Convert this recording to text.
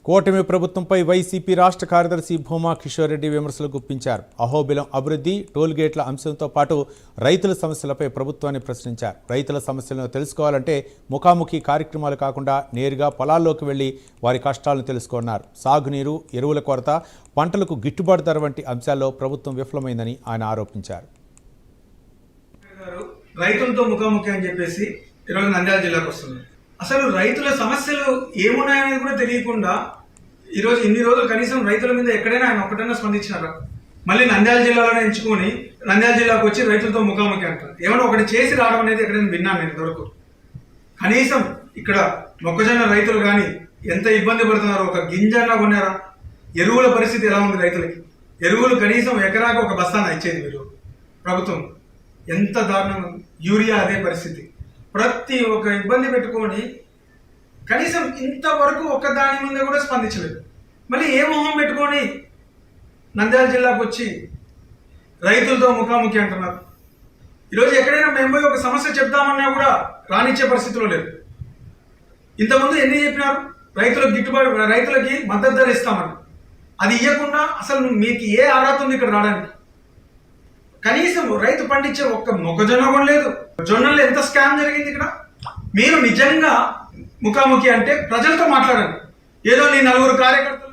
కూటమి ప్రభుత్వంపై వైసీపీ రాష్ట్ర కార్యదర్శి భూమా కిషోర్ రెడ్డి విమర్శలు గుప్పించారు. అహోబిలం అభివృద్ధి, టోల్గేట్ల అంశంతో పాటు రైతుల సమస్యలపై ప్రభుత్వాన్ని ప్రశ్నించారు. రైతుల సమస్యలను తెలుసుకోవాలంటే ముఖాముఖి కార్యక్రమాలు కాకుండా నేరుగా పొలాల్లోకి వెళ్లి వారి కష్టాలను తెలుసుకున్నారు. సాగునీరు, ఎరువుల కొరత, పంటలకు గిట్టుబాటు ధర వంటి అంశాల్లో ప్రభుత్వం విఫలమైందని ఆయన ఆరోపించారు. రైతులతో ముఖాముఖి అని చెప్పేసి ఈరోజు నంద్యాల జిల్లాకు వస్తుంది. అసలు రైతుల సమస్యలు ఏమున్నాయనేది కూడా తెలియకుండా ఈరోజు ఇన్ని రోజులు కనీసం రైతుల మీద ఎక్కడైనా ఆయన ఒక్కటైనా స్పందించినారా? మళ్ళీ నంద్యాల జిల్లాలోనే ఎంచుకొని నంద్యాల జిల్లాకు వచ్చి రైతులతో ముఖాముఖి అంటారు. ఏమైనా ఒకటి చేసి రావడం అనేది ఎక్కడైనా విన్నాను నేను ఇంతవరకు. కనీసం ఇక్కడ మొక్కజొన్న రైతులు కానీ ఎంత ఇబ్బంది పడుతున్నారో, ఒక గింజన్నా కొన్నారా? ఎరువుల పరిస్థితి ఎలా ఉంది రైతులకి? ఎరువులు కనీసం ఎకరాకు ఒక బస్తాన ఇచ్చేది మీరు ప్రభుత్వం. ఎంత దారుణం! యూరియా అదే పరిస్థితి. ప్రతి ఒక్క ఇబ్బంది పెట్టుకొని కనీసం ఇంతవరకు ఒక్క దాని ముందే కూడా స్పందించలేదు. మళ్ళీ ఏ మొహం పెట్టుకొని నంద్యాల జిల్లాకు వచ్చి రైతులతో ముఖాముఖి అంటున్నారు. ఈరోజు ఎక్కడైనా మేము పోయి ఒక సమస్య చెప్తామన్నా కూడా రానిచ్చే పరిస్థితిలో లేదు. ఇంతకుముందు ఎన్ని చెప్పినారు? రైతులకు గిట్టుబాటు, రైతులకి మద్దతు ధర ఇస్తామని. అది ఇవ్వకుండా అసలు మీకు ఏ అర్హత ఉంది ఇక్కడ రావడానికి? కనీసం రైతు పండించే ఒక్క మొక్కజొన్న కూడా లేదు. జొన్నల్లో ఎంత స్కామ్ జరిగింది ఇక్కడ. మీరు నిజంగా ముఖాముఖి అంటే ప్రజలతో మాట్లాడండి. ఏదో నీ నలుగురు కార్యకర్తలు